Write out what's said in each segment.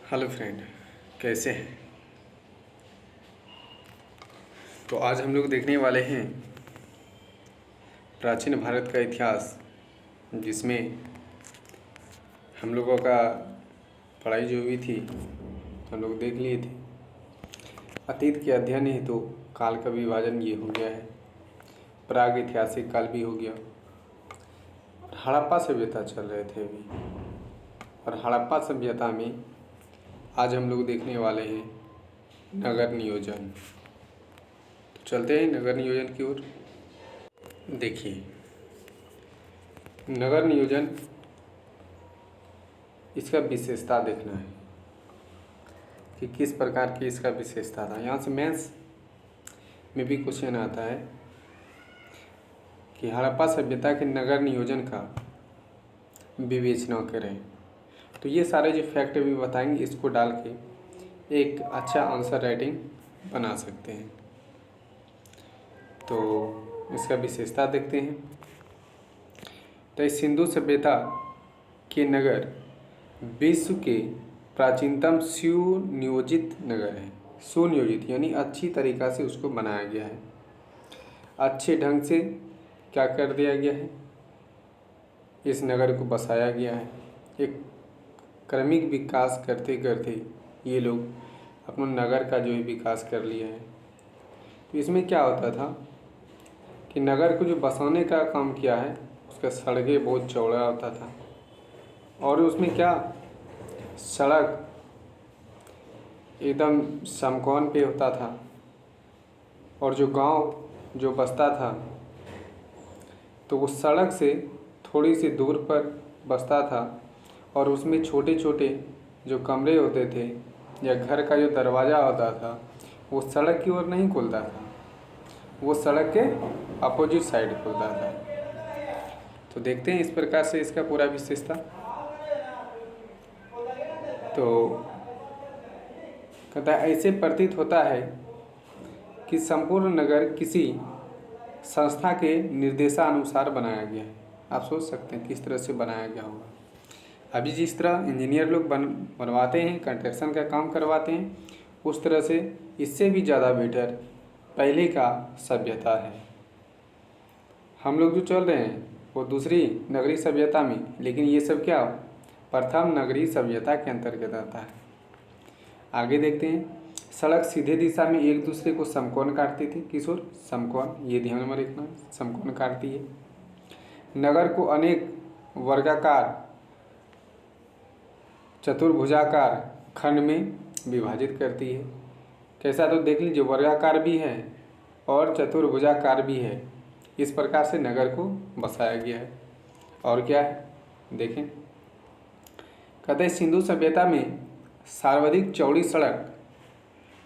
Hello friend, कैसे हैं। तो आज हम लोग देखने वाले हैं प्राचीन भारत का इतिहास, जिसमें हम लोगों का पढ़ाई जो हुई थी हम लोग देख लिए थे। अतीत के अध्ययन हेतु तो काल का विभाजन ये हो गया है, प्राग ऐतिहासिक काल भी हो गया। हड़प्पा सभ्यता चल रहे थे अभी, और हड़प्पा सभ्यता में आज हम लोग देखने वाले हैं नगर नियोजन। तो चलते हैं नगर नियोजन की ओर। देखिए, नगर नियोजन, इसका विशेषता देखना है कि किस प्रकार की इसका विशेषता था। यहाँ से मैथ्स में भी क्वेश्चन आता है कि हड़प्पा सभ्यता के नगर नियोजन का विवेचना करें। तो ये सारे जो फैक्ट भी बताएंगे, इसको डाल के एक अच्छा आंसर राइटिंग बना सकते हैं। तो इसका विशेषता देखते हैं। तो इस सिंधु सभ्यता के नगर विश्व के प्राचीनतम सुनियोजित नगर है। सुनियोजित यानी अच्छी तरीक़ा से उसको बनाया गया है, अच्छे ढंग से क्या कर दिया गया है, इस नगर को बसाया गया है। एक क्रमिक विकास करते करते ये लोग अपना नगर का जो है विकास कर लिया है। तो इसमें क्या होता था कि नगर को जो बसाने का काम किया है, उसका सड़कें बहुत चौड़ा होता था, और उसमें क्या सड़क एकदम समकोण पे होता था, और जो गांव जो बसता था तो वो सड़क से थोड़ी सी दूर पर बसता था, और उसमें छोटे छोटे जो कमरे होते थे या घर का जो दरवाज़ा होता था वो सड़क की ओर नहीं खुलता था, वो सड़क के अपोजिट साइड खुलता था। तो देखते हैं इस प्रकार से इसका पूरा विशेषता। तो कहता है, ऐसे प्रतीत होता है कि संपूर्ण नगर किसी संस्था के निर्देशानुसार बनाया गया है। आप सोच सकते हैं किस तरह से बनाया गया होगा। अभी जिस तरह इंजीनियर लोग बनवाते हैं, कंस्ट्रक्शन का काम करवाते हैं, उस तरह से इससे भी ज़्यादा बेटर पहले का सभ्यता है। हम लोग जो चल रहे हैं वो दूसरी नगरीय सभ्यता में, लेकिन ये सब क्या प्रथम नगरीय सभ्यता के अंतर्गत आता है। आगे देखते हैं। सड़क सीधे दिशा में एक दूसरे को समकोण काटती थी। किस ओर? समकोण, ये ध्यान में रखना, समकोण काटती है। नगर को अनेक वर्गाकार चतुर्भुजाकार खंड में विभाजित करती है। कैसा? तो देख लीजिए, वर्गाकार भी है और चतुर्भुजाकार भी है। इस प्रकार से नगर को बसाया गया है। और क्या है देखें, कहते हैं सिंधु सभ्यता में सर्वाधिक चौड़ी सड़क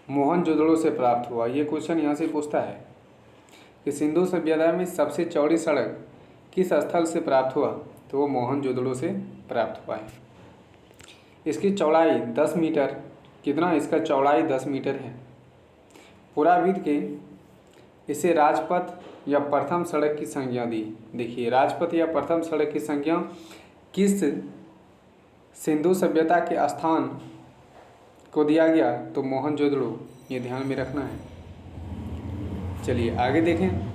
मोहनजोदड़ो से प्राप्त हुआ। ये क्वेश्चन यहाँ से पूछता है कि सिंधु सभ्यता में सबसे चौड़ी सड़क किस स्थल से प्राप्त हुआ, तो वो मोहनजोदड़ो से प्राप्त हुआ है। इसकी चौड़ाई 10 मीटर, कितना? इसका चौड़ाई 10 मीटर है। पुराविद के इसे राजपथ या प्रथम सड़क की संज्ञा दी। देखिए, राजपथ या प्रथम सड़क की संज्ञा किस सिंधु सभ्यता के स्थान को दिया गया, तो मोहनजोदड़ो, ये ध्यान में रखना है। चलिए आगे देखें।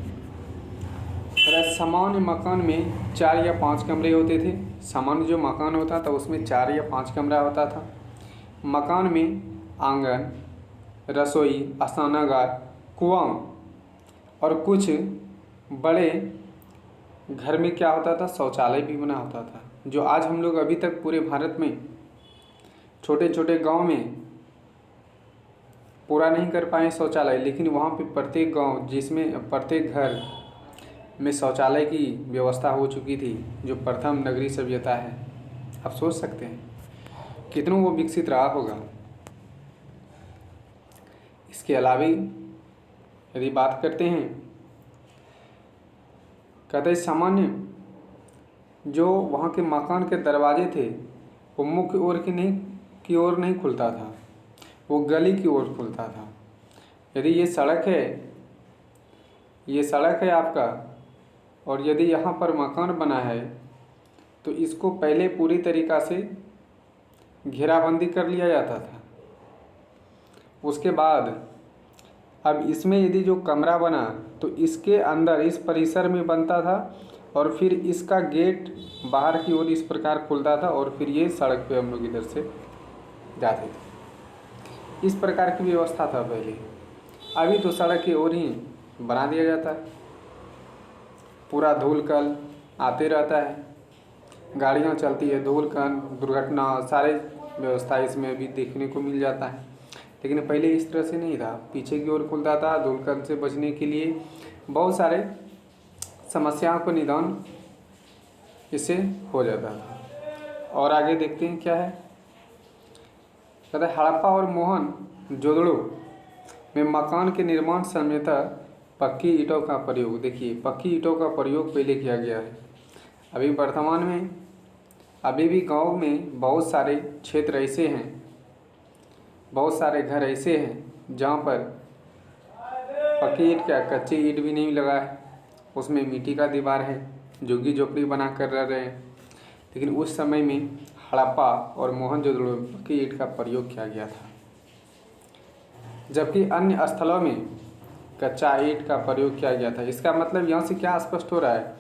सामान्य मकान में 4 या 5 कमरे होते थे। सामान्य जो मकान होता था उसमें 4 या 5 कमरा होता था। मकान में आंगन, रसोई, स्नानागार, कुआं और कुछ बड़े घर में क्या होता था, शौचालय भी बना होता था। जो आज हम लोग अभी तक पूरे भारत में छोटे छोटे गांव में पूरा नहीं कर पाए शौचालय, लेकिन वहाँ पे प्रत्येक गांव, जिसमें प्रत्येक घर में शौचालय की व्यवस्था हो चुकी थी, जो प्रथम नगरीय सभ्यता है। आप सोच सकते हैं कितनों वो विकसित रहा होगा। इसके अलावा यदि बात करते हैं, कहते हैं सामान्य जो वहाँ के मकान के दरवाजे थे वो मुख्य ओर की ओर नहीं खुलता था, वो गली की ओर खुलता था। यदि ये सड़क है आपका, और यदि यहाँ पर मकान बना है तो इसको पहले पूरी तरीक़ा से घेराबंदी कर लिया जाता था। उसके बाद अब इसमें यदि जो कमरा बना तो इसके अंदर इस परिसर में बनता था और फिर इसका गेट बाहर की ओर इस प्रकार खुलता था और फिर ये सड़क पे हम लोग इधर से जाते थे। इस प्रकार की व्यवस्था था पहले। अभी तो सड़क की ओर ही बना दिया जाता है, पूरा धूल कण आते रहता है, गाड़ियाँ चलती है, धूल कण, दुर्घटना, सारे व्यवस्था इसमें भी देखने को मिल जाता है। लेकिन पहले इस तरह से नहीं था, पीछे की ओर खुलता था। धूल कण से बचने के लिए बहुत सारे समस्याओं को निदान इससे हो जाता था। और आगे देखते हैं क्या है। कहता है हड़प्पा और मोहनजोदड़ो में मकान के निर्माण समय पक्की ईंटों का प्रयोग, देखिए पक्की ईंटों का प्रयोग पहले किया गया है। अभी वर्तमान में अभी भी गांव में बहुत सारे क्षेत्र ऐसे हैं, बहुत सारे घर ऐसे हैं जहां पर पक्की ईंट क्या कच्ची ईंट भी नहीं लगा है, उसमें मिट्टी का दीवार है, झुग्गी झोपड़ी बना कर रह रहे हैं। लेकिन उस समय में हड़प्पा और मोहनजोदड़ो में पक्की ईंट का प्रयोग किया गया था, जबकि अन्य स्थलों में कच्चा ईंट का प्रयोग किया गया था। इसका मतलब यहाँ से क्या स्पष्ट हो रहा है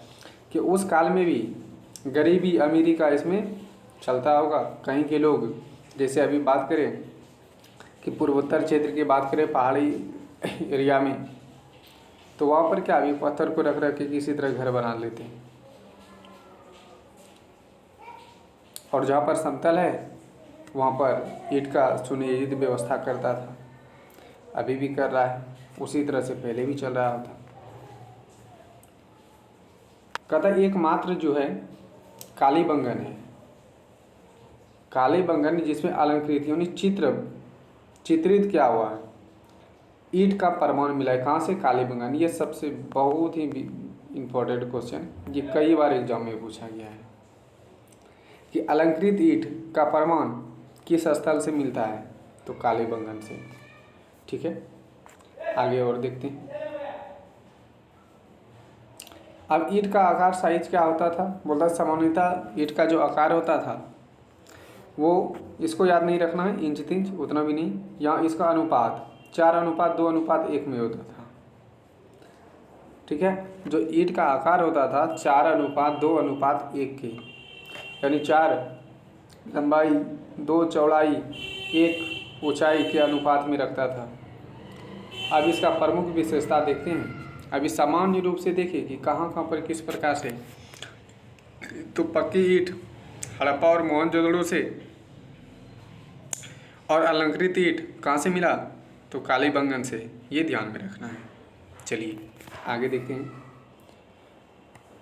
कि उस काल में भी गरीबी अमीरी का इसमें चलता होगा। कहीं के लोग, जैसे अभी बात करें कि पूर्वोत्तर क्षेत्र की बात करें, पहाड़ी एरिया में, तो वहाँ पर क्या अभी पत्थर को रख के किसी तरह घर बना लेते हैं, और जहाँ पर समतल है वहाँ पर ईंट का सुनियोजित व्यवस्था करता था, अभी भी कर रहा है, उसी तरह से पहले भी चल रहा था। कहता एकमात्र जो है कालीबंगन है, कालीबंगन जिसमें अलंकृत यानी चित्रित क्या हुआ है, ईंट का प्रमाण मिला है। कहाँ से? कालीबंगन। ये सबसे बहुत ही इम्पोर्टेंट क्वेश्चन, ये कई बार एग्जाम में पूछा गया है कि अलंकृत ईंट का प्रमाण किस स्थल से मिलता है, तो कालीबंगन से। ठीक है, आगे और देखते हैं। अब ईंट का आकार साइज क्या होता था? बोलता सामान्यतः ईंट का जो आकार होता था वो, इसको याद नहीं रखना है, इंच तिंच उतना भी नहीं, यहाँ इसका अनुपात 4:2:1 में होता था। ठीक है, जो ईंट का आकार होता था 4:2:1 के, यानी 4 लंबाई, 2 चौड़ाई, 1 ऊंचाई के अनुपात में रखता था। अब इसका प्रमुख विशेषता देखते हैं। अभी सामान्य रूप से देखिए कि कहाँ कहाँ पर किस प्रकार से, तो पक्की ईंट हड़प्पा और मोहनजोदड़ो से, और अलंकृत ईंट कहाँ से मिला, तो कालीबंगन से, ये ध्यान में रखना है। चलिए आगे देखते हैं।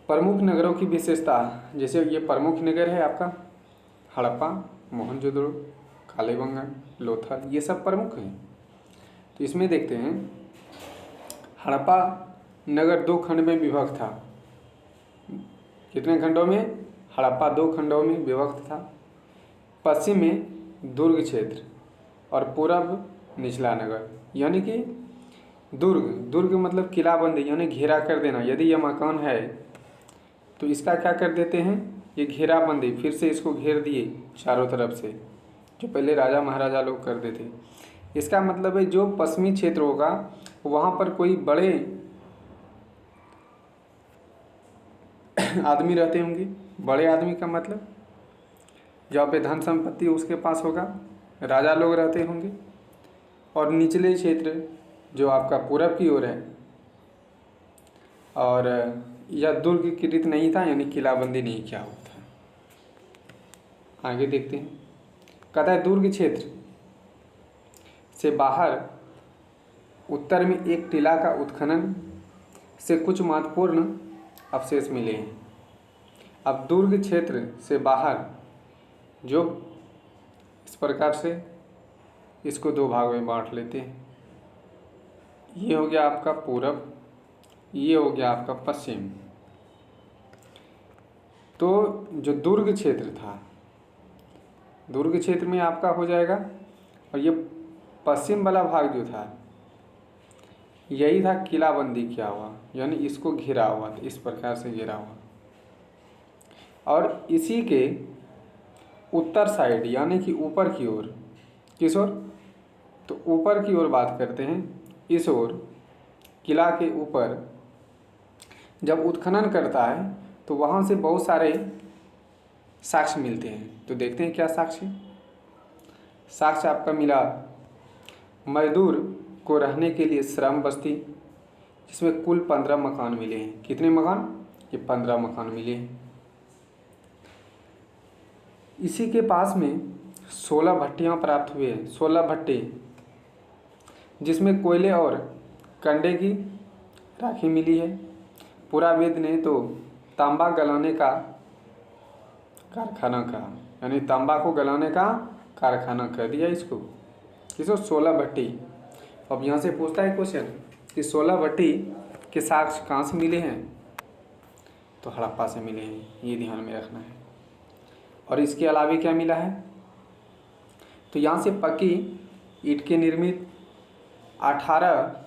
प्रमुख नगरों की विशेषता, जैसे ये प्रमुख नगर है आपका हड़प्पा, मोहनजोदड़ो, कालीबंगन, लोथल, ये सब प्रमुख हैं। तो इसमें देखते हैं, हड़प्पा नगर 2 खंड में विभक्त था। कितने खंडों में? हड़प्पा 2 खंडों में विभक्त था। पश्चिम में दुर्ग क्षेत्र और पूर्व निचला नगर, यानी कि दुर्ग मतलब किलाबंदी, यानी घेरा कर देना। यदि यह मकान है तो इसका क्या कर देते हैं, ये घेराबंदी, फिर से इसको घेर दिए चारों तरफ से, जो पहले राजा महाराजा लोग करते थे। इसका मतलब है जो पश्चिमी क्षेत्र होगा वहाँ पर कोई बड़े आदमी रहते होंगे। बड़े आदमी का मतलब जहाँ पे धन संपत्ति उसके पास होगा, राजा लोग रहते होंगे। और निचले क्षेत्र जो आपका पूरब की ओर है, और यह दुर्ग कृत नहीं था, यानी किलाबंदी नहीं किया हुआ था। आगे देखते हैं। कहता है दुर्ग क्षेत्र से बाहर उत्तर में एक टीला का उत्खनन से कुछ महत्वपूर्ण अवशेष मिले हैं। अब दुर्ग क्षेत्र से बाहर जो, इस प्रकार से इसको 2 भाग में बांट लेते हैं। ये हो गया आपका पूरब, ये हो गया आपका पश्चिम। तो जो दुर्ग क्षेत्र था, दुर्ग क्षेत्र में आपका हो जाएगा, और ये पश्चिम वाला भाग जो था यही था किलाबंदी किया हुआ, यानी इसको घेरा हुआ था, इस प्रकार से घेरा हुआ। और इसी के उत्तर साइड यानी कि ऊपर की ओर। किस ओर? तो ऊपर की ओर बात करते हैं। इस ओर किला के ऊपर जब उत्खनन करता है तो वहाँ से बहुत सारे साक्ष्य मिलते हैं। तो देखते हैं क्या साक्ष्य। साक्ष्य आपका मिला मजदूर को रहने के लिए श्रम बस्ती, जिसमें कुल 15 मकान मिले हैं। कितने मकान? ये 15 मकान मिले हैं। इसी के पास में 16 भट्टियाँ प्राप्त हुए हैं। 16 भट्टे जिसमें कोयले और कंडे की राखी मिली है। पुरावेद ने तो तांबा गलाने का कारखाना कहा, यानी तांबा को गलाने का कारखाना कह दिया इसको। किसको? 16 भट्टी। अब यहाँ से पूछता है क्वेश्चन कि 16 भट्टी के साक्ष्य कहाँ से मिले हैं? तो हड़प्पा से मिले हैं, ये ध्यान में रखना है। और इसके अलावा क्या मिला है? तो यहाँ से पक्की ईंट के निर्मित 18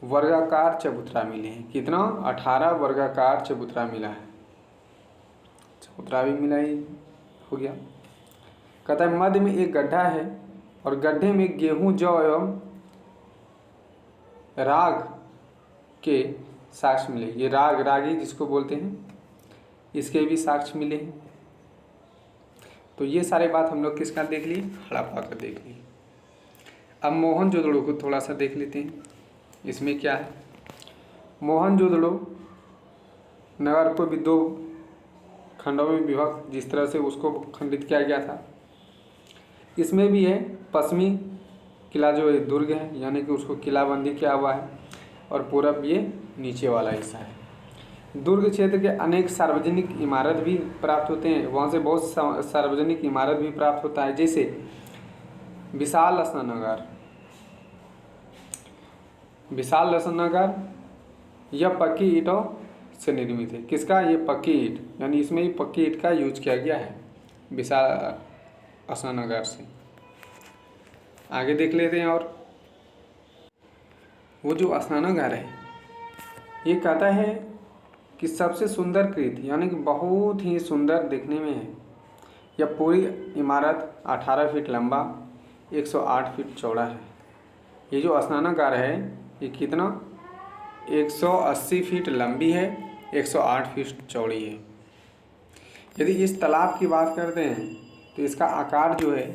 वर्गाकार चबूतरा मिले हैं। कितना? 18 वर्गाकार चबूतरा मिला है। चबूतरा भी मिला ही हो गया। कहता है मध्य में एक गड्ढा है और गड्ढे में गेहूं, जौ एवं राग के साक्ष्य मिले। ये राग, रागी जिसको बोलते हैं, इसके भी साक्ष्य मिले हैं। तो ये सारे बात हम लोग किसका देख लिए? हड़प्पा का देख लिए। अब मोहनजोदड़ो को थोड़ा सा देख लेते हैं। इसमें क्या है? मोहनजोदड़ो नगर को भी 2 खंडों में विभक्त, जिस तरह से उसको खंडित किया गया था, इसमें भी है पश्चिमी किला जो है दुर्ग है, यानी कि उसको किलाबंदी किया हुआ है, और पूरब ये नीचे वाला हिस्सा है। दुर्ग क्षेत्र के अनेक सार्वजनिक इमारत भी प्राप्त होते हैं। वहाँ से बहुत सार्वजनिक इमारत भी प्राप्त होता है, जैसे विशाल स्नानागार। विशाल स्नानागार यह पक्की ईंटों से निर्मित है। किसका? ये पक्की ईंट, यानी इसमें ही पक्की ईंट का यूज किया गया है विशाल स्नानागार से। आगे देख लेते हैं। और वो जो स्नानागार है ये कहता है कि सबसे सुंदर कृत, यानी कि बहुत ही सुंदर दिखने में है। यह पूरी इमारत 18 फीट लंबा, 108 फीट चौड़ा है। ये जो स्नानागार है ये कितना? 180 फीट लंबी है, 108 फीट चौड़ी है। यदि इस तालाब की बात करते हैं तो इसका आकार जो है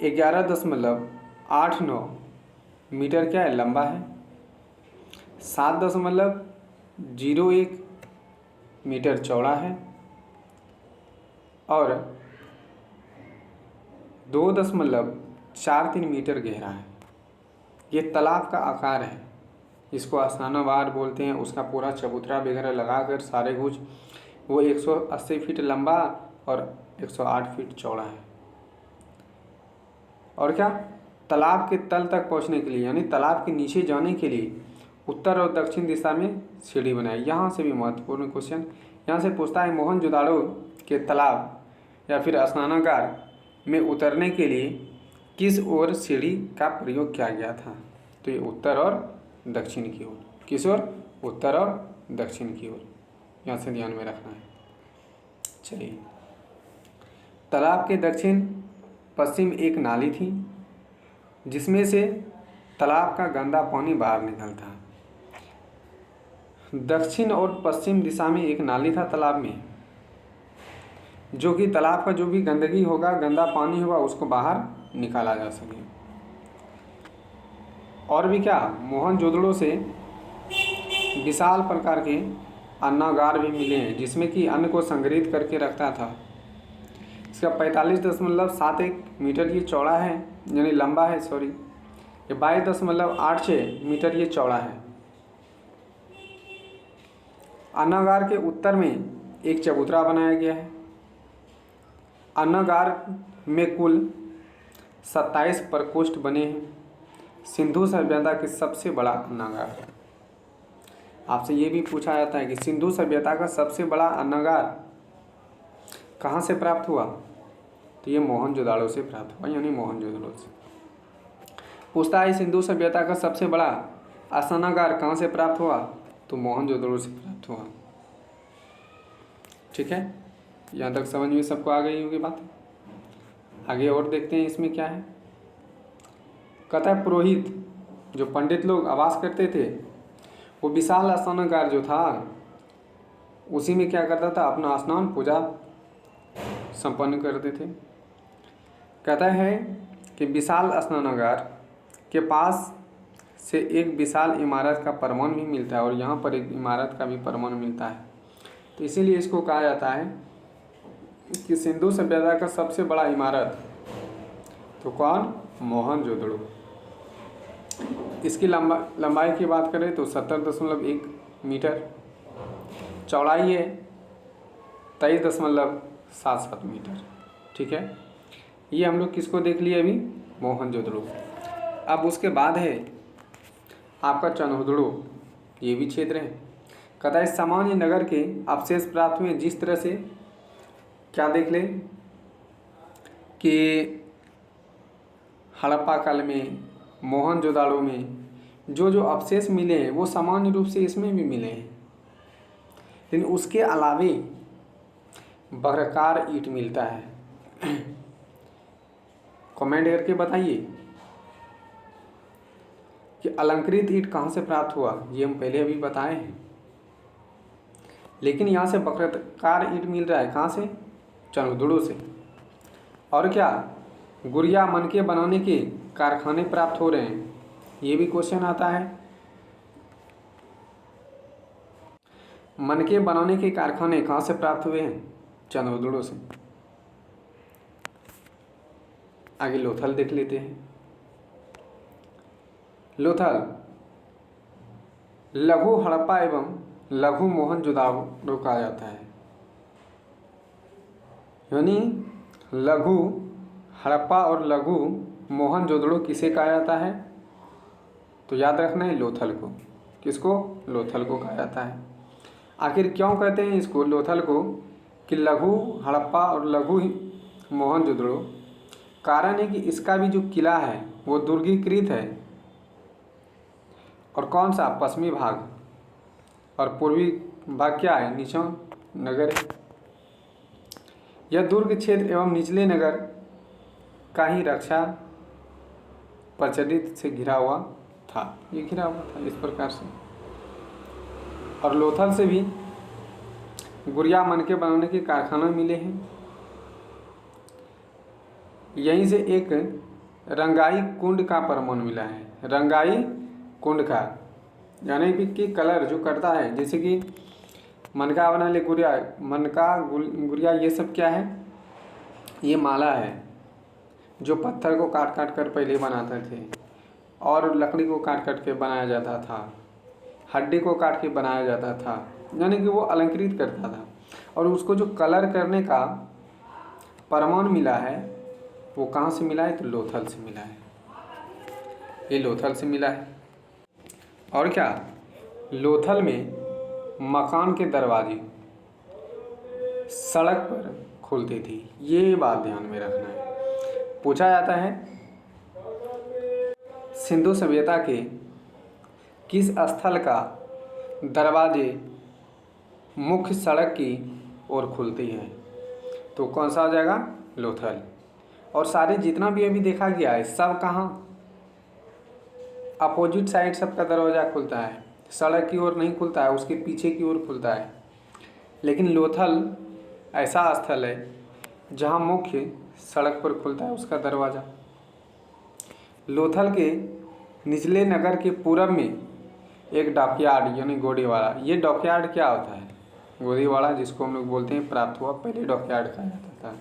11.89 मीटर क्या है? लंबा है। 7.01 मीटर चौड़ा है और 2.43 मीटर गहरा है। ये तालाब का आकार है। इसको स्नानागार बोलते हैं। उसका पूरा चबूतरा वगैरह लगाकर सारे कुछ वो 180 फीट लंबा और 108 फीट चौड़ा है। और क्या? तालाब के तल तक पहुंचने के लिए, यानी तालाब के नीचे जाने के लिए उत्तर और दक्षिण दिशा में सीढ़ी बनाई। यहाँ से भी महत्वपूर्ण क्वेश्चन यहाँ से पूछता है, मोहनजोदाड़ो के तालाब या फिर स्नानागार में उतरने के लिए किस ओर सीढ़ी का प्रयोग किया गया था? तो ये उत्तर और दक्षिण की ओर। किस ओर? उत्तर और दक्षिण की ओर। यहाँ से ध्यान में रखना है। चलिए, तालाब के दक्षिण पश्चिम एक नाली थी जिसमें से तालाब का गंदा पानी बाहर निकलता। दक्षिण और पश्चिम दिशा में एक नाली था तालाब में, जो कि तालाब का जो भी गंदगी होगा, गंदा पानी होगा, उसको बाहर निकाला जा सके। और भी क्या? मोहनजोदड़ो से विशाल प्रकार के अन्नागार भी मिले हैं, जिसमें कि अन्न को संग्रहित करके रखता था। इसका 45.71 मीटर ये चौड़ा है, यानी लंबा है, सॉरी। ये 22.86 मीटर ये चौड़ा है। अन्नागार के उत्तर में एक चबूतरा बनाया गया है। अन्नागार में कुल 27 प्रकोष्ठ बने हैं। सिंधु सभ्यता के सबसे बड़ा अन्नागार है। आपसे ये भी पूछा जाता है कि सिंधु सभ्यता का सबसे बड़ा अन्नागार कहाँ से प्राप्त हुआ? तो ये मोहनजोदाड़ो से प्राप्त हुआ, यानी मोहनजोदड़ो से। पूछता है सिंधु सभ्यता का सबसे बड़ा स्नानागार कहाँ से प्राप्त हुआ? तो मोहनजोदड़ो से प्राप्त हुआ। ठीक है, यहाँ तक समझ में सबको आ गई होगी बात। आगे और देखते हैं इसमें क्या है। कहता है पुरोहित, जो पंडित लोग आवास करते थे, वो विशाल स्नानागार जो था उसी में क्या करता था, अपना स्नान पूजा संपन्न करते थे। कहता है कि विशाल स्नानागार के पास से एक विशाल इमारत का प्रमाण भी मिलता है और यहाँ पर एक इमारत का भी प्रमाण मिलता है। तो इसीलिए इसको कहा जाता है कि सिंधु सभ्यता का सबसे बड़ा इमारत तो कौन, मोहनजोदड़ो। इसकी लंबाई की बात करें तो 70.1 मीटर, चौड़ाई है 23.77 मीटर। ठीक है, ये हम लोग किसको देख लिए अभी, मोहनजोदड़ो। अब उसके बाद है आपका चनहुदड़ो, ये भी क्षेत्र है। कहता है सामान्य नगर के अवशेष प्राप्त हुए, जिस तरह से क्या देख लें कि हड़प्पा काल में, मोहनजोदड़ो में जो जो अवशेष मिले हैं वो सामान्य रूप से इसमें भी मिले हैं, लेकिन उसके अलावे वर्गाकार ईंट मिलता है। कमेंट करके बताइए कि अलंकृत ईंट कहाँ से प्राप्त हुआ, ये हम पहले अभी बताए हैं, लेकिन यहाँ से वर्गाकार ईंट मिल रहा है कहाँ से, चनहुदड़ो से। और क्या, गुड़िया मनके बनाने के कारखाने प्राप्त हो रहे हैं, ये भी क्वेश्चन आता है। मनके बनाने के कारखाने कहाँ से प्राप्त हुए हैं, चनहुदड़ो से। आगे लोथल देख लेते हैं। लोथल लघु हड़प्पा एवं लघु मोहनजोदड़ो कहा जाता है, यानी लघु हड़प्पा और लघु मोहनजोदड़ो किसे कहा जाता है, तो याद रखना है लोथल को। किसको, लोथल को कहा जाता है। आखिर क्यों कहते हैं इसको लोथल को कि लघु हड़प्पा और लघु मोहनजोदड़ो, कारण है कि इसका भी जो किला है वो दुर्गीकृत है, और कौन सा, पश्चिमी भाग, और पूर्वी भाग क्या है, निचौन नगर है। यह दुर्ग क्षेत्र एवं निचले नगर का ही रक्षा प्रचलित से घिरा हुआ था, ये घिरा हुआ था इस प्रकार से। और लोथल से भी गुड़िया मनके बनाने के कारखाना मिले हैं। यहीं से एक रंगाई कुंड का प्रमाण मिला है, रंगाई कुंड का, यानी कि कलर जो करता है, जैसे कि मनका बना ले गुड़िया, मनका गुड़िया, ये सब क्या है, ये माला है जो पत्थर को काट काट कर पहले बनाते थे, और लकड़ी को काट काट के बनाया जाता था, हड्डी को काट के बनाया जाता था, यानी कि वो अलंकृत करता था। और उसको जो कलर करने का प्रमाण मिला है वो कहाँ से मिला है, तो लोथल से मिला है, ये लोथल से मिला है। और क्या, लोथल में मकान के दरवाजे सड़क पर खुलती थी, ये बात ध्यान में रखना है। पूछा जाता है सिंधु सभ्यता के किस स्थल का दरवाजे मुख्य सड़क की ओर खुलती है, तो कौन सा हो जाएगा, लोथल। और सारे जितना भी अभी देखा गया है सब कहाँ, अपोजिट साइड सबका दरवाज़ा खुलता है, सड़क की ओर नहीं खुलता है, उसके पीछे की ओर खुलता है। लेकिन लोथल ऐसा स्थल है जहाँ मुख्य सड़क पर खुलता है उसका दरवाज़ा। लोथल के निचले नगर के पूरब में एक डॉकयार्ड यानी गोदीवाड़ा, ये डॉकयार्ड क्या होता है, गोदीवाड़ा जिसको हम लोग बोलते हैं प्राप्त हुआ, पहले डॉकयार्ड कहा जाता था,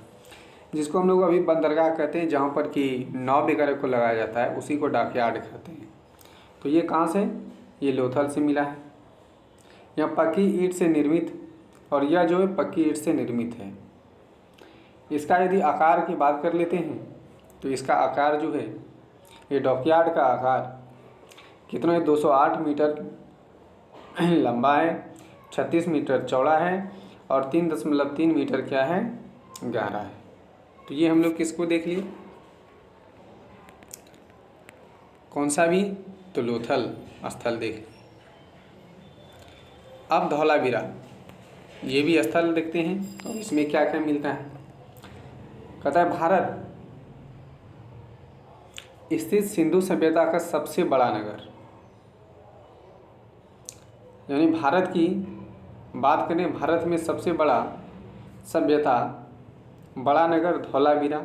जिसको हम लोग अभी बंदरगाह कहते हैं, जहाँ पर कि नाव वगैरह को लगाया जाता है, उसी को डॉकयार्ड कहते हैं। तो ये कहाँ से, ये लोथल से मिला है। यह पक्की ईंट से निर्मित, और यह जो है पक्की ईंट से निर्मित है। इसका यदि आकार की बात कर लेते हैं तो इसका आकार जो है, ये डॉकयार्ड का आकार कितना है, 208 मीटर लंबा है, 36 मीटर चौड़ा है, और 3.3 मीटर क्या है, गहरा है। तो ये हम लोग किसको देख लिए, कौन सा भी, तो लोथल स्थल देख लिए। अब धौलावीरा, ये भी स्थल देखते हैं और इसमें क्या क्या मिलता है। कहता है भारत स्थित सिंधु सभ्यता का सबसे बड़ा नगर, यानी भारत की बात करें, भारत में सबसे बड़ा सभ्यता, बड़ा नगर धौलावीरा।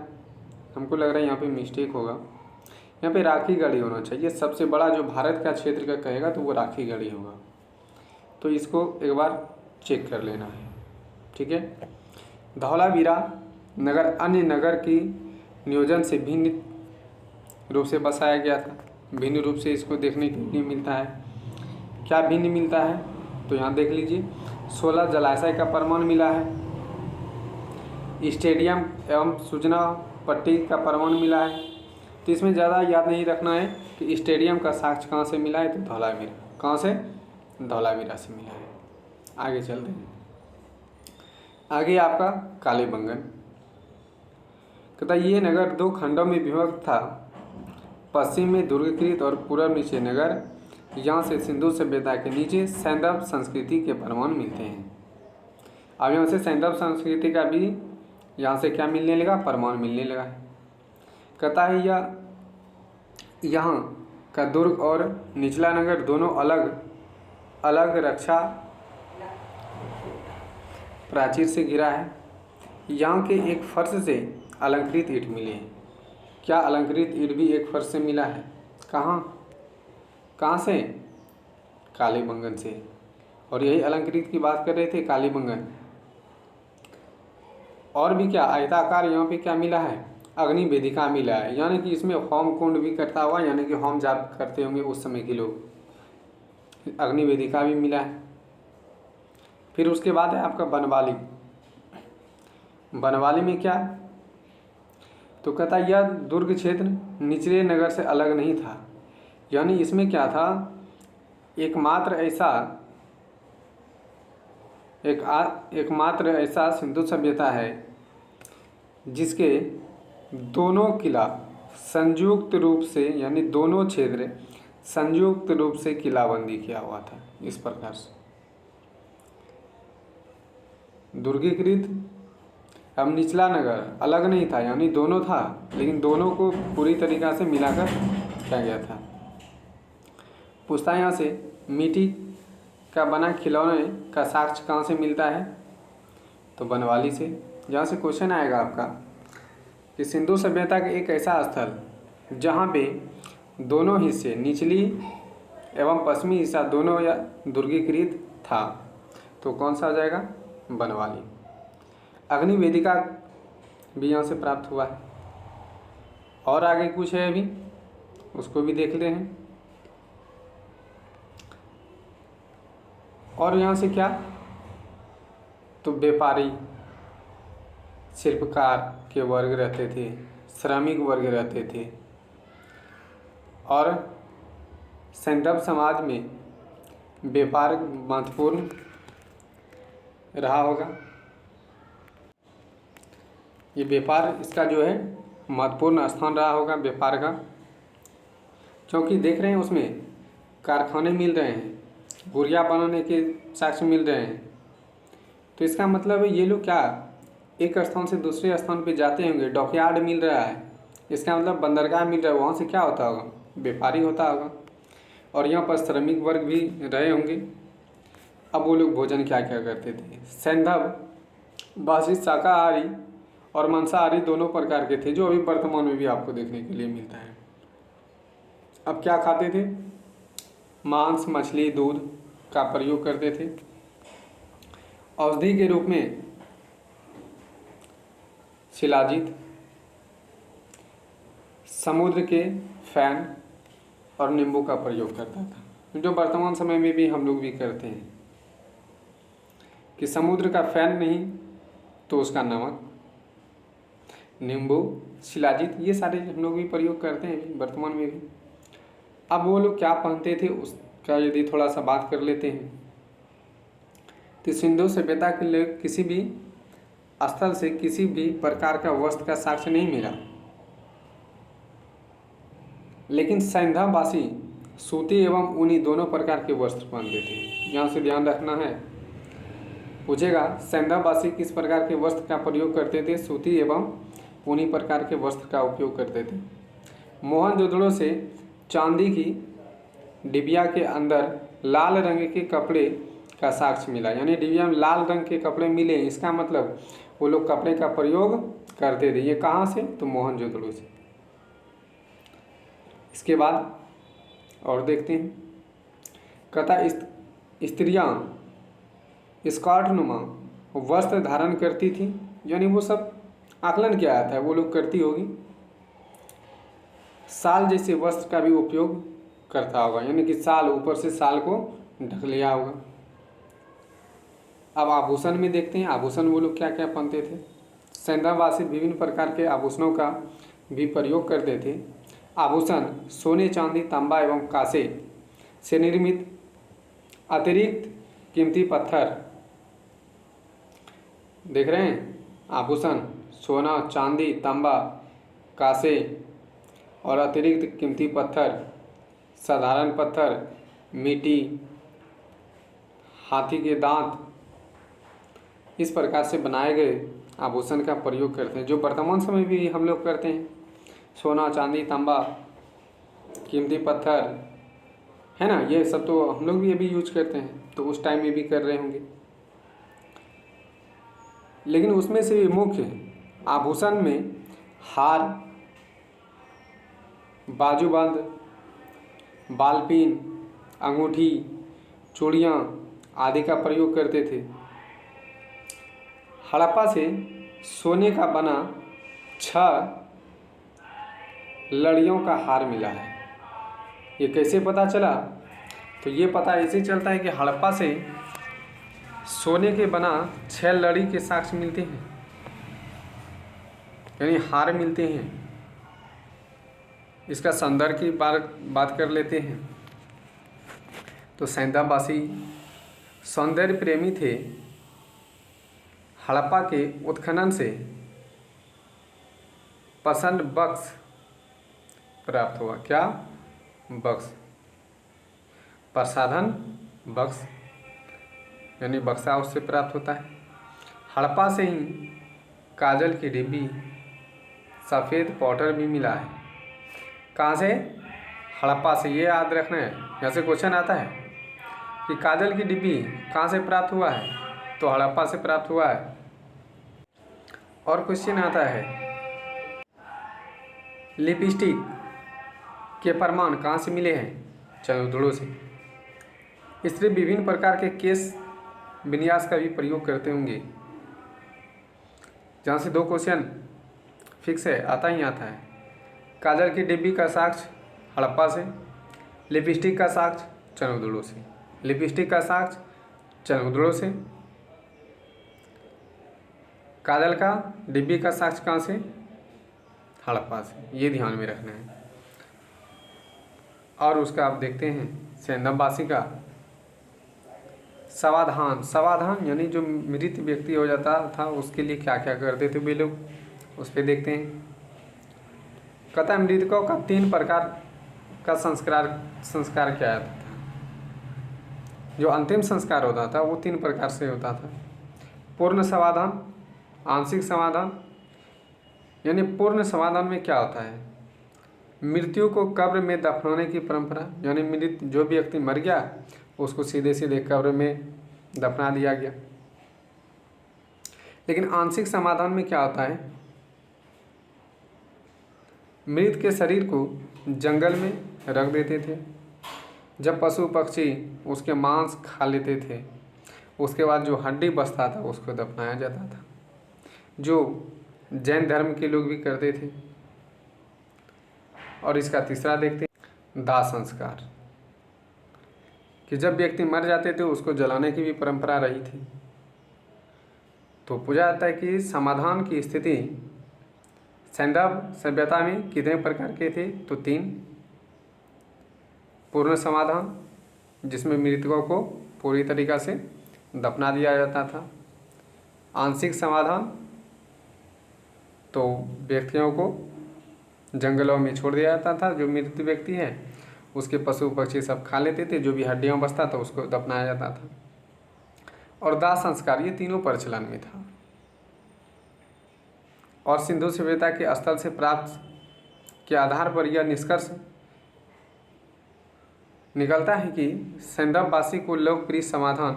हमको लग रहा है यहाँ पे मिस्टेक होगा, यहाँ पे राखीगढ़ी होना चाहिए। सबसे बड़ा जो भारत का क्षेत्र का कहेगा तो वो राखीगढ़ी होगा, तो इसको एक बार चेक कर लेना है, ठीक है। धौलावीरा नगर अन्य नगर की नियोजन से भिन्न रूप से बसाया गया था। भिन्न रूप से इसको देखने के लिए मिलता है। क्या भिन्न मिलता है तो यहाँ देख लीजिए, 16 जलाशय का प्रमाण मिला है, स्टेडियम एवं सूचना पट्टी का प्रमाण मिला है। तो इसमें ज़्यादा याद नहीं रखना है कि स्टेडियम का साक्ष्य कहाँ से मिला है, तो धौलावीरा। कहाँ से? धौलावीरा से मिला है। आगे चलते हैं। आगे आपका कालीबंगन। कहता ये नगर 2 खंडों में विभक्त था, पश्चिम में दुर्गकृत और पूर्व नीचे नगर। यहाँ से सिंधु सभ्यता के नीचे सैंधव संस्कृति के प्रमाण मिलते हैं। अब यहाँ से सैंधव संस्कृति का भी यहाँ से क्या मिलने लगा, प्रमाण मिलने लगा है। कहता है यह यहाँ का दुर्ग और निचला नगर दोनों अलग अलग रक्षा प्राचीर से घिरा है। यहाँ के एक फर्श से अलंकृत ईंट मिले हैं। क्या अलंकृत ईंट भी एक फर्श से मिला है? कहाँ से? कालीबंगन से। और यही अलंकृत की बात कर रहे थे, कालीबंगन। और भी क्या, आयताकार यहाँ पे क्या मिला है, अग्नि वेदिका मिला है, यानी कि इसमें होम कुंड भी करता हुआ, यानी कि होम जाप करते होंगे उस समय के लोग। अग्नि वेदिका भी मिला है। फिर उसके बाद है आपका बनवाली। बनवाली में क्या, तो कहता यह दुर्ग क्षेत्र निचले नगर से अलग नहीं था, यानी इसमें क्या था, एकमात्र ऐसा सिंधु सभ्यता है जिसके दोनों किला संयुक्त रूप से, यानी दोनों क्षेत्र संयुक्त रूप से किलाबंदी किया हुआ था। इस प्रकार से दुर्गीकृत। अब निचला नगर अलग नहीं था, यानी दोनों था, लेकिन दोनों को पूरी तरीक़ा से मिलाकर किया गया था। पूछता है यहाँ से मिट्टी का बना खिलौने का साक्ष्य कहाँ से मिलता है, तो बनवाली से। जहाँ से क्वेश्चन आएगा आपका कि सिंधु सभ्यता का एक ऐसा स्थल जहाँ पे दोनों हिस्से निचली एवं पश्चिमी हिस्सा दोनों या दुर्गीकृत था, तो कौन सा आ जाएगा, बनवाली। अग्नि वेदिका भी यहाँ से प्राप्त हुआ है। और आगे कुछ है अभी, उसको भी देख ले हैं। और यहाँ से क्या, तो व्यापारी, शिल्पकार के वर्ग रहते थे, श्रमिक वर्ग रहते थे, और सैंधव समाज में व्यापार महत्वपूर्ण रहा होगा। ये व्यापार इसका जो है महत्वपूर्ण स्थान रहा होगा व्यापार का, क्योंकि देख रहे हैं उसमें कारखाने मिल रहे हैं, गुड़िया बनाने के साक्ष्य मिल रहे हैं। तो इसका मतलब है ये लोग क्या एक स्थान से दूसरे स्थान पे जाते होंगे, डॉकयार्ड मिल रहा है, इसका मतलब बंदरगाह मिल रहा है, वहाँ से क्या होता होगा, व्यापारी होता होगा। और यहाँ पर श्रमिक वर्ग भी रहे होंगे। अब वो लोग भोजन क्या क्या करते थे, सैंधव वासी शाकाहारी और मांसाहारी दोनों प्रकार के थे, जो अभी वर्तमान में भी आपको देखने के लिए मिलता है। अब क्या खाते थे, मांस, मछली, दूध का प्रयोग करते थे। औषधि के रूप में शिलाजीत, समुद्र के फैन और नींबू का प्रयोग करता था, जो वर्तमान समय में भी हम लोग भी करते हैं कि समुद्र का फैन नहीं तो उसका नमक, नींबू, शिलाजीत, ये सारे हम लोग भी प्रयोग करते हैं वर्तमान में भी। अब वो लोग क्या पहनते थे उसका यदि थोड़ा सा बात कर लेते हैं, तो सिंधु सभ्यता के लिए किसी भी स्थल से किसी भी प्रकार का वस्त्र का साक्ष्य नहीं मिला, लेकिन सैंधववासी सूती एवं ऊनी दोनों प्रकार के वस्त्र पहनते थे। यहाँ से ध्यान रखना है, पूछेगा सैंधववासी किस प्रकार के वस्त्र का प्रयोग करते थे? सूती एवं ऊनी प्रकार के वस्त्र का उपयोग करते थे। मोहनजोदड़ो से चांदी की डिबिया के अंदर लाल रंग के कपड़े का साक्ष्य मिला, यानी डिबिया में लाल रंग के कपड़े मिले, इसका मतलब वो लोग कपड़े का प्रयोग करते थे। ये कहाँ से? तो मोहनजोदड़ो से। इसके बाद और देखते हैं, कथा स्त्रियाँ स्कर्टनुमा वस्त्र धारण करती थी, यानी वो सब आकलन किया जाता है वो लोग करती होगी। साल जैसे वस्त्र का भी उपयोग करता होगा, यानी कि साल, ऊपर से साल को ढक लिया होगा। अब आभूषण में देखते हैं, आभूषण वो लोग क्या क्या पहनते थे। सैंधववासी विभिन्न प्रकार के आभूषणों का भी प्रयोग करते थे। आभूषण सोने, चांदी, तांबा एवं कांसे से निर्मित अतिरिक्त कीमती पत्थर, देख रहे हैं, आभूषण सोना, चांदी, तांबा, कांसे और अतिरिक्त कीमती पत्थर, साधारण पत्थर, मिट्टी, हाथी के दांत, इस प्रकार से बनाए गए आभूषण का प्रयोग करते हैं, जो वर्तमान समय भी हम लोग करते हैं। सोना, चांदी, तांबा, कीमती पत्थर, है ना, ये सब तो हम लोग भी अभी यूज करते हैं, तो उस टाइम में भी कर रहे होंगे। लेकिन उसमें से मुख्य आभूषण में हार, बाजूबंद, बालपीन, अंगूठी, चूड़ियाँ आदि का प्रयोग करते थे। हड़प्पा से सोने का बना 6 लड़ियों का हार मिला है। ये कैसे पता चला? तो ये पता ऐसे चलता है कि हड़प्पा से सोने के बना 6 लड़ी के साक्ष्य मिलते हैं, यानी हार मिलते हैं। इसका सौंदर्य की बात कर लेते हैं। तो सैंधववासी सौंदर्य प्रेमी थे। हड़प्पा के उत्खनन से पसंद बक्स प्राप्त हुआ। क्या? बक्स, प्रसाधन बक्स, यानी बक्सा उससे प्राप्त होता है। हड़प्पा से ही काजल की डिब्बी, सफ़ेद पाउडर भी मिला है। कहाँ से? हड़प्पा से। ये याद रखना है, यहाँ से क्वेश्चन आता है कि काजल की डिब्बी कहाँ से प्राप्त हुआ है, तो हड़प्पा से प्राप्त हुआ है। और क्वेश्चन आता है लिपस्टिक के प्रमाण कहाँ से मिले हैं? चंद्रद्रोण से। स्त्री विभिन्न प्रकार के केस विन्यास का भी प्रयोग करते होंगे। जहाँ से 2 क्वेश्चन फिक्स है, आता ही आता है। काजल की डिब्बी का साक्ष्य हड़प्पा से, लिपस्टिक का साक्ष्य चंद्रद्रोण से। लिपस्टिक का साक्ष्य चंद्रद्रोण से, काजल का डिब्बी का साक्ष्य कहाँ से? हड़प्पा से। ये ध्यान में रखना है। और उसका आप देखते हैं सैंधववासी का समाधान। समाधान यानी जो मृत व्यक्ति हो जाता था उसके लिए क्या क्या करते थे वे लोग, उस पर देखते हैं। कहता है मृतकों का 3 प्रकार का संस्कार किया जाता था। जो अंतिम संस्कार होता था वो 3 प्रकार से होता था। पूर्ण समाधान, आंशिक समाधान। यानी पूर्ण समाधान में क्या होता है? मृत्यु को कब्र में दफनाने की परंपरा, यानी मृत जो भी व्यक्ति मर गया उसको सीधे सीधे कब्र में दफना दिया गया। लेकिन आंशिक समाधान में क्या होता है? मृत के शरीर को जंगल में रख देते थे। जब पशु पक्षी उसके मांस खा लेते थे, उसके बाद जो हड्डी बचता था उसको दफनाया जाता था, जो जैन धर्म के लोग भी करते थे। और इसका तीसरा देखते हैं दाह संस्कार, कि जब व्यक्ति मर जाते थे उसको जलाने की भी परंपरा रही थी। तो पूछा जाता है कि समाधान की स्थिति सैंधव सभ्यता में कितने प्रकार के थे? तो 3। पूर्ण समाधान जिसमें मृतकों को पूरी तरीक़ा से दफना दिया जाता था। आंशिक समाधान तो व्यक्तियों को जंगलों में छोड़ दिया जाता था, जो मृत व्यक्ति है उसके पशु पक्षी सब खा लेते थे, जो भी हड्डियाँ बचता था उसको दफनाया जाता था। और दाह संस्कार, ये तीनों प्रचलन में था। और सिंधु सभ्यता के स्थल से प्राप्त के आधार पर यह निष्कर्ष निकलता है कि सैंधववासी को लोकप्रिय समाधान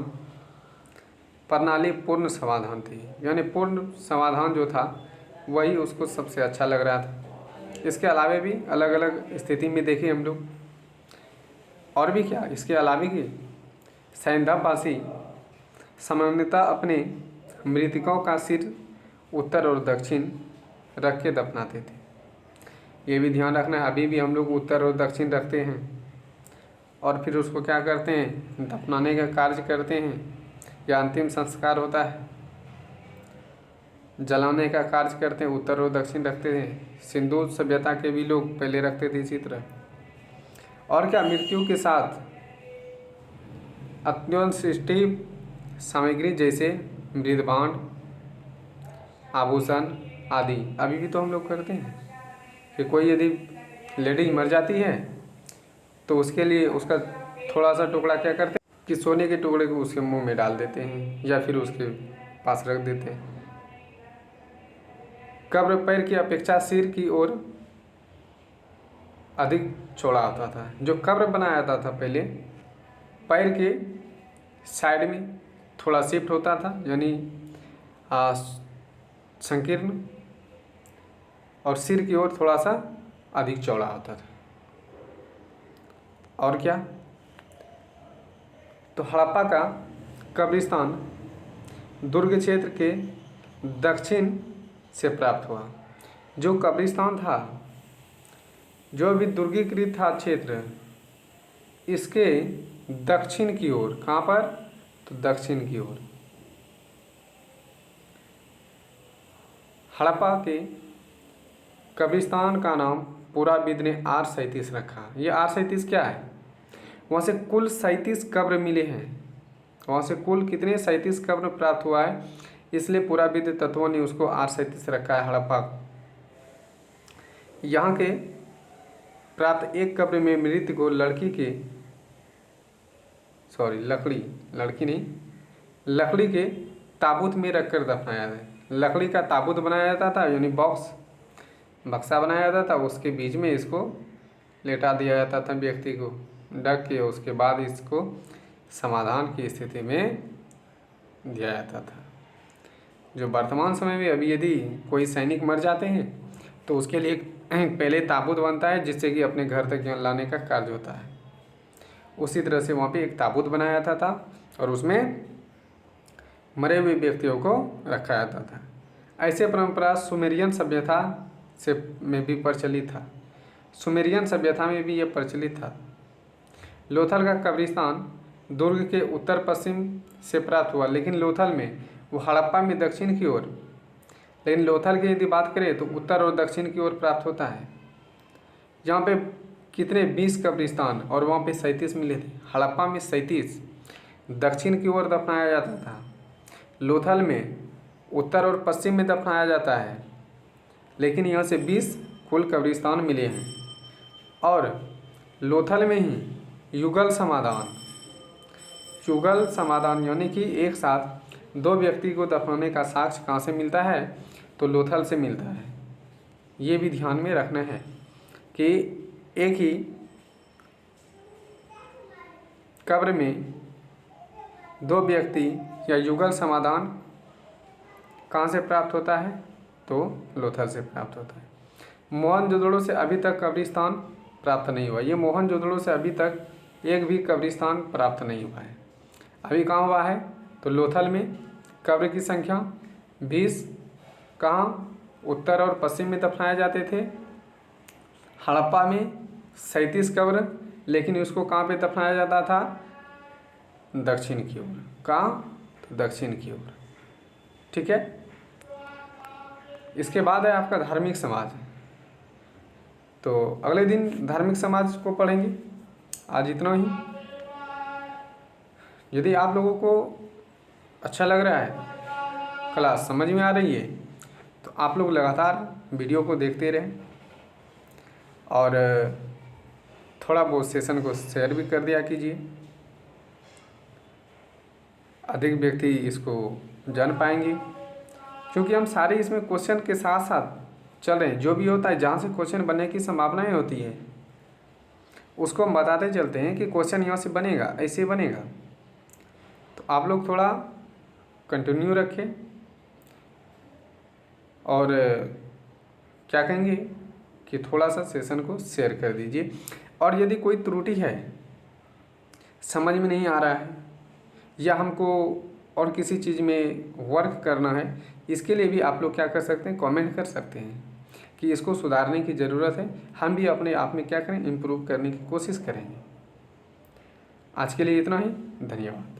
प्रणाली पूर्ण समाधान थी, यानी पूर्ण समाधान जो था वही उसको सबसे अच्छा लग रहा था। इसके अलावा भी अलग अलग स्थिति में देखें हम लोग, और भी क्या इसके अलावा कि सैंधववासी सामान्यतः अपने मृतकों का सिर उत्तर और दक्षिण रख के दफनाते थे। ये भी ध्यान रखना है, अभी भी हम लोग उत्तर और दक्षिण रखते हैं और फिर उसको क्या करते हैं, दफनाने का कार्य करते हैं, या अंतिम संस्कार होता है, जलाने का कार्य करते हैं, उत्तर और दक्षिण रखते हैं। सिंधु सभ्यता के भी लोग पहले रखते थे इसी तरह। और क्या, मृत्यु के साथ अत्योत्कृष्ट सामग्री जैसे मृदभांड, आभूषण आदि अभी भी तो हम लोग करते हैं कि कोई यदि लेडीज मर जाती है तो उसके लिए उसका थोड़ा सा टुकड़ा क्या करते हैं कि सोने के टुकड़े को उसके मुंह में डाल देते हैं या फिर उसके पास रख देते हैं। कब्र पैर की अपेक्षा सिर की ओर अधिक चौड़ा होता था। जो कब्र बनाया जाता था पहले पैर के साइड में थोड़ा शिफ्ट होता था, यानी संकीर्ण, और सिर की ओर थोड़ा सा अधिक चौड़ा होता था। और क्या, तो हड़प्पा का कब्रिस्तान दुर्ग क्षेत्र के दक्षिण से प्राप्त हुआ। जो कब्रिस्तान था, जो भी दुर्गीकृत था क्षेत्र, इसके दक्षिण की ओर, कहाँ पर, तो दक्षिण की ओर हड़प्पा के कब्रिस्तान का नाम पुराविद ने R37 रखा। ये R37 क्या है, वहाँ से कुल 37 कब्र मिले हैं। वहाँ से कुल कितने 37 कब्र प्राप्त हुआ है, इसलिए पुराविद तत्वों ने उसको R37 रखा है हड़प्पा। यहाँ के प्राप्त एक कब्र में मृत को लकड़ी के ताबूत में रखकर दफनाया है। लकड़ी का ताबूत बनाया जाता था, यानी बक्सा बनाया जाता था, उसके बीच में इसको लेटा दिया जाता था व्यक्ति को ढक के। उसके बाद इसको समाधान की स्थिति में दिया जाता था। जो वर्तमान समय में अभी यदि कोई सैनिक मर जाते हैं तो उसके लिए पहले ताबूत बनता है, जिससे कि अपने घर तक लाने का कार्य होता है। उसी तरह से वहाँ पे एक ताबूत बनाया जाता था और उसमें मरे हुए व्यक्तियों को रखा जाता था। ऐसे परंपरा सुमेरियन सभ्यता में भी प्रचलित था। सुमेरियन सभ्यता में भी यह प्रचलित था। लोथल का कब्रिस्तान दुर्ग के उत्तर पश्चिम से प्राप्त हुआ, लेकिन लोथल में वो हड़प्पा में दक्षिण की ओर, लेकिन लोथल की यदि बात करें तो उत्तर और दक्षिण की ओर प्राप्त होता है। जहाँ पे कितने 20 कब्रिस्तान और वहाँ पे 37 मिले थे। हड़प्पा में 37 दक्षिण की ओर दफनाया जाता था, लोथल में उत्तर और पश्चिम में दफनाया जाता है, लेकिन यहाँ से 20 कुल कब्रिस्तान मिले हैं। और लोथल में ही युगल समाधान यानी कि एक साथ दो व्यक्ति को दफनाने का साक्ष्य कहाँ से मिलता है, तो लोथल से मिलता है। ये भी ध्यान में रखना है कि एक ही कब्र में दो व्यक्ति या युगल समाधान कहाँ से प्राप्त होता है, तो लोथल से प्राप्त होता है। मोहनजोदड़ो से अभी तक कब्रिस्तान प्राप्त नहीं हुआ। ये मोहनजोदड़ो से अभी तक एक भी कब्रिस्तान प्राप्त नहीं हुआ है। अभी कहाँ हुआ है, तो लोथल में कब्र की संख्या 20 कहाँ, उत्तर और पश्चिम में दफनाए जाते थे। हड़प्पा में 37 कब्र, लेकिन उसको कहाँ पे दफनाया जाता था, दक्षिण की ओर। कहाँ, तो दक्षिण की ओर। ठीक है। इसके बाद है आपका धार्मिक समाज। तो अगले दिन धार्मिक समाज को पढ़ेंगे। आज इतना ही। यदि आप लोगों को अच्छा लग रहा है, क्लास समझ में आ रही है, तो आप लोग लगातार वीडियो को देखते रहें और थोड़ा बहुत सेशन को शेयर भी कर दिया कीजिए। अधिक व्यक्ति इसको जान पाएंगे, क्योंकि हम सारे इसमें क्वेश्चन के साथ साथ चल रहे हैं। जो भी होता है, जहाँ से क्वेश्चन बनने की संभावनाएं होती है उसको हम बताते चलते हैं कि क्वेश्चन यहाँ से बनेगा, ऐसे बनेगा। तो आप लोग थोड़ा कंटिन्यू रखें और क्या कहेंगे कि थोड़ा सा सेशन को शेयर कर दीजिए। और यदि कोई त्रुटि है, समझ में नहीं आ रहा है, या हमको और किसी चीज़ में वर्क करना है, इसके लिए भी आप लोग क्या कर सकते हैं, कमेंट कर सकते हैं कि इसको सुधारने की ज़रूरत है। हम भी अपने आप में क्या करें, इम्प्रूव करने की कोशिश करेंगे। आज के लिए इतना ही, धन्यवाद।